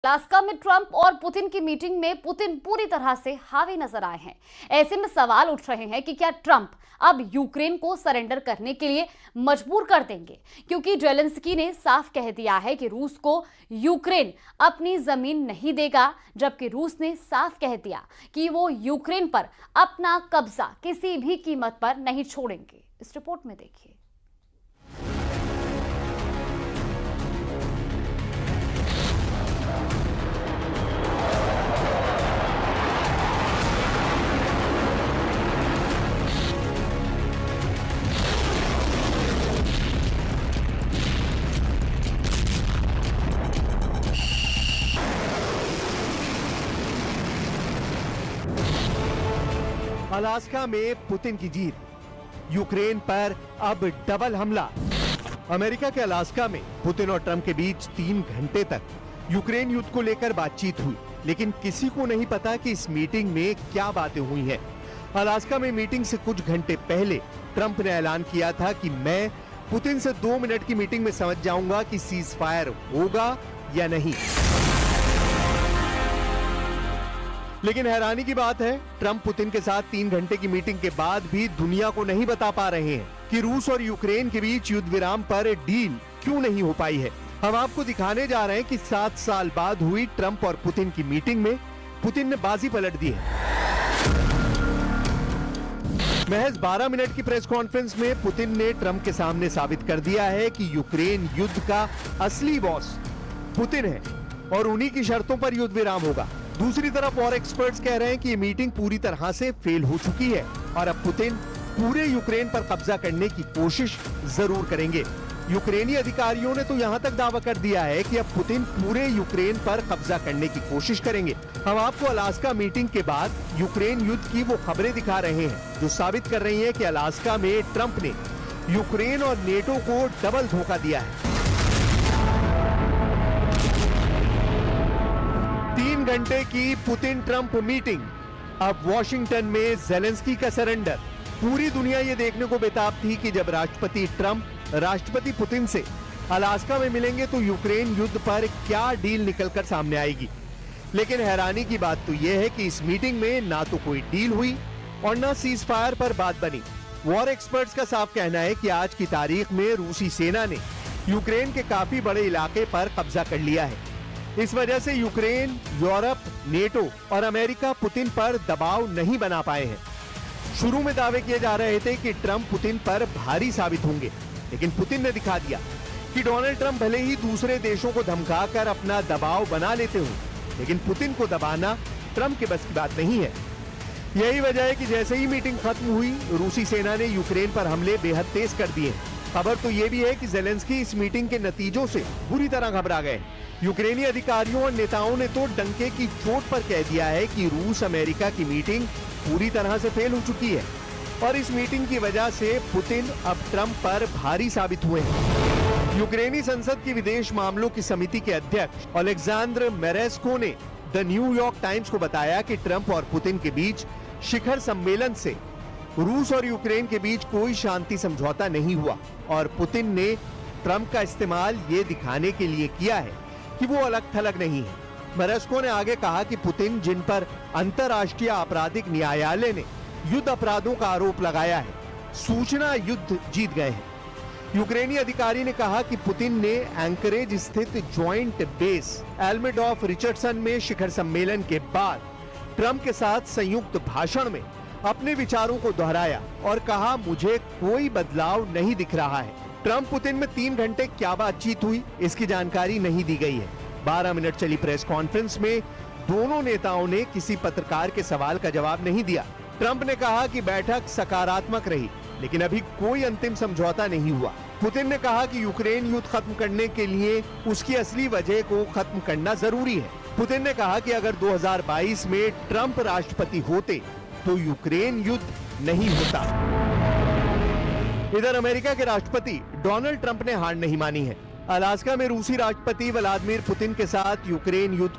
Alaska में Trump और Putin की मीटिंग में पुतिन पूरी तरह से हावी नजर आए हैं। ऐसे में सवाल उठ रहे हैं कि क्या ट्रंप अब यूक्रेन को सरेंडर करने के लिए मजबूर कर देंगे, क्योंकि जेलेंस्की ने साफ कह दिया है कि रूस को यूक्रेन अपनी जमीन नहीं देगा, जबकि रूस ने साफ कह दिया कि वो यूक्रेन पर अपना कब्जा किसी भी कीमत पर नहीं छोड़ेंगे। इस रिपोर्ट में देखिए। अलास्का में पुतिन की जीत, यूक्रेन पर अब डबल हमला। अमेरिका के अलास्का में पुतिन और ट्रंप के बीच 3 घंटे तक यूक्रेन युद्ध को लेकर बातचीत हुई, लेकिन किसी को नहीं पता कि इस मीटिंग में क्या बातें हुई हैं। अलास्का में मीटिंग से कुछ घंटे पहले ट्रंप ने ऐलान किया था कि मैं पुतिन से 2 मिनट की मीटिंग में समझ जाऊंगा कि सीज फायर होगा या नहीं। लेकिन हैरानी की बात है, ट्रंप पुतिन के साथ 3 घंटे की मीटिंग के बाद भी दुनिया को नहीं बता पा रहे हैं कि रूस और यूक्रेन के बीच युद्ध विराम पर डील क्यों नहीं हो पाई है। हम आपको दिखाने जा रहे हैं कि 7 साल बाद हुई ट्रंप और पुतिन की मीटिंग में पुतिन ने बाजी पलट दी है। महज 12 मिनट की प्रेस कॉन्फ्रेंस में पुतिन ने ट्रंप के सामने साबित कर दिया है कि यूक्रेन युद्ध का असली बॉस पुतिन है और उन्हीं की शर्तों पर युद्ध विराम होगा। दूसरी तरफ वॉर एक्सपर्ट्स कह रहे हैं कि ये मीटिंग पूरी तरह से फेल हो चुकी है और अब पुतिन पूरे यूक्रेन पर कब्जा करने की कोशिश जरूर करेंगे। यूक्रेनी अधिकारियों ने तो यहां तक दावा कर दिया है कि अब पुतिन पूरे यूक्रेन पर कब्जा करने की कोशिश करेंगे। हम आपको अलास्का मीटिंग के बाद यूक्रेन युद्ध की वो खबरें दिखा रहे हैं जो साबित कर रही है कि अलास्का में ट्रंप ने यूक्रेन और नेटो को डबल धोखा दिया है। 3 घंटे की पुतिन ट्रंप मीटिंग, अब वॉशिंगटन में जेलेंस्की का सरेंडर। पूरी दुनिया ये देखने को बेताब थी कि जब राष्ट्रपति ट्रंप राष्ट्रपति पुतिन से अलास्का में मिलेंगे तो यूक्रेन युद्ध पर क्या डील निकलकर सामने आएगी। लेकिन हैरानी की बात तो यह है कि इस मीटिंग में ना तो कोई डील हुई और ना सीज फायर पर बात बनी। वॉर एक्सपर्ट्स का साफ कहना है कि आज की तारीख में रूसी सेना ने यूक्रेन के काफी बड़े इलाके पर कब्जा कर लिया है। इस वजह से यूक्रेन, यूरोप, नेटो और अमेरिका पुतिन पर दबाव नहीं बना पाए हैं। शुरू में दावे किए जा रहे थे कि ट्रंप पुतिन पर भारी साबित होंगे, लेकिन पुतिन ने दिखा दिया कि डोनाल्ड ट्रंप भले ही दूसरे देशों को धमकाकर अपना दबाव बना लेते हो, लेकिन पुतिन को दबाना ट्रंप के बस की बात नहीं है। यही वजह है कि जैसे ही मीटिंग खत्म हुई, रूसी सेना ने यूक्रेन पर हमले बेहद तेज कर दिए। खबर तो ये भी है कि जेलेंस्की इस मीटिंग के नतीजों से बुरी तरह घबरा गए। यूक्रेनी अधिकारियों और नेताओं ने तो डंके की चोट पर कह दिया है कि रूस अमेरिका की मीटिंग पूरी तरह से फेल हो चुकी है और इस मीटिंग की वजह से पुतिन अब ट्रंप पर भारी साबित हुए हैं। यूक्रेनी संसद की विदेश मामलों की समिति के अध्यक्ष ओलेक्सांद्र मेरेस्को ने द न्यूयॉर्क टाइम्स को बताया कि ट्रंप और पुतिन के बीच शिखर सम्मेलन से रूस और यूक्रेन के बीच कोई शांति समझौता नहीं हुआ और पुतिन ने ट्रंप का इस्तेमाल ये दिखाने के लिए किया है कि वो अलग थलग नहीं है। मेरेस्को ने आगे कहा कि पुतिन, जिन पर अंतर्राष्ट्रीय आपराधिक न्यायालय ने युद्ध अपराधों का आरोप लगाया है, सूचना युद्ध जीत गए हैं। यूक्रेनी अधिकारी ने कहा कि पुतिन ने एंकरेज स्थित ज्वाइंट बेस एल्मेडॉफ रिचर्डसन में शिखर सम्मेलन के बाद ट्रंप के साथ संयुक्त भाषण में अपने विचारों को दोहराया और कहा, मुझे कोई बदलाव नहीं दिख रहा है। ट्रंप पुतिन में 3 घंटे क्या बातचीत हुई, इसकी जानकारी नहीं दी गई है। 12 मिनट चली प्रेस कॉन्फ्रेंस में दोनों नेताओं ने किसी पत्रकार के सवाल का जवाब नहीं दिया। ट्रंप ने कहा कि बैठक सकारात्मक रही, लेकिन अभी कोई अंतिम समझौता नहीं हुआ। पुतिन ने कहा कि यूक्रेन युद्ध खत्म करने के लिए उसकी असली वजह को खत्म करना जरूरी है। पुतिन ने कहा कि अगर 2022 में ट्रंप राष्ट्रपति होते तो यूक्रेन युद्ध नहीं होता। इधर अमेरिका के राष्ट्रपति डोनाल्ड ट्रंप ने हार नहीं मानी है। अलास्का में रूसी राष्ट्रपति व्लादिमीर पुतिन के साथ यूक्रेन युद्ध